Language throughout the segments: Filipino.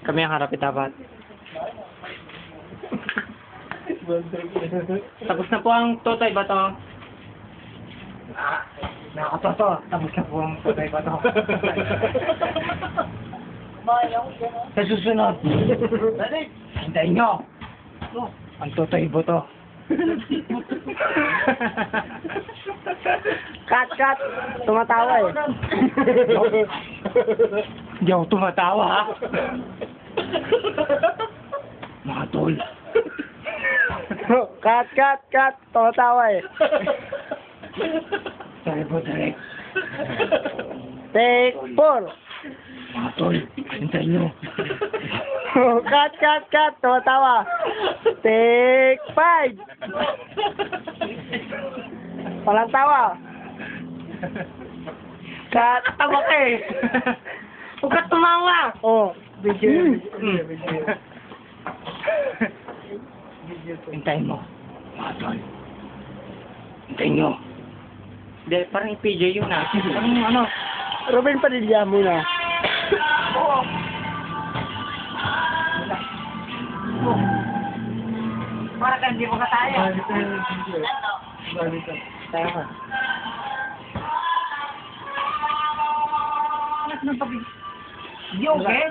Kami ang harapit dapat. Tapos na po ang Totoy Bato. Nakatoto. Tapos na po ang Totoy Bato. Sa susunod. Hintayin nyo. Ang Totoy Bato. Cut! Tumatawa eh. Hindi ako tumatawa, ha? Mga tol. Cut! Tumatawa eh. Sorry po, direct. Take 4. Mga tol, hintayin nyo. Cut! Tumatawa. Take 5. Walang tawa. Cut! Tawa ka eh. Huwag ka tumawa. Oh, video. Hintayin mo. Mga tol. Hintayin nyo. Hindi, parang PJ yun ah. Parang ano. Ruben Padilla muna. Para ka hindi mo kataya. Tayo ka. Hindi okay?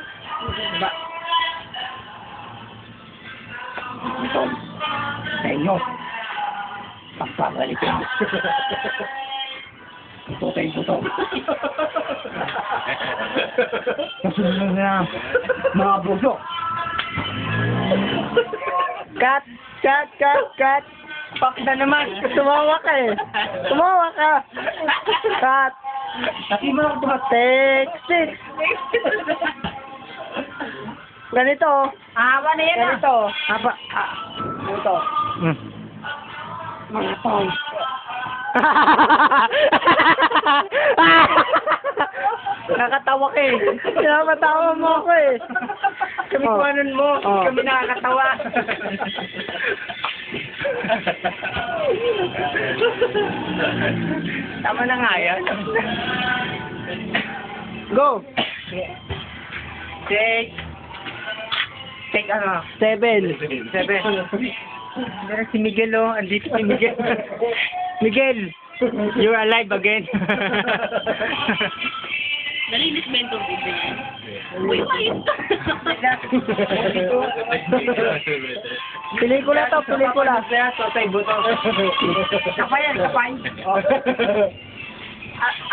Ito. Sa inyo. Pagpabalikan. Ito tayo ito. Nasunod na mga buso. Cut! Pakita naman. Tumawa ka eh. Tumawa ka. Cut! Kasi mo lang ito. Take 6. Ganito. Haba na yan ah. Ganito. Haba. Ganito. Mga tol. Nakakatawa ka eh. Nakakatawa mo ako eh. Kami kuhanan mo. Oh. Kami nakakatawa. Tama na nga yan. Go! Take ano? 7. 7. Meron si Miguel oh. Andito si Miguel. Miguel! You're alive again. Nalinis ba yung tubig na yan? Uy, ayun. Pelikula to, pelikula. Sotay buto. Kapay yan, kapay.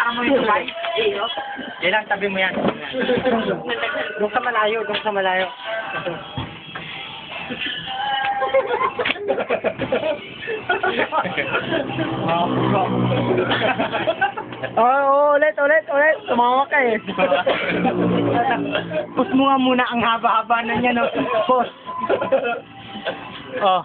Alam mo yung kapay? Yan lang, tabi mo yan. Doon sa malayo, Ulit. Tumawa ka eh. Pus mo nga muna ang haba-haba na niya, no? Pus. Oh.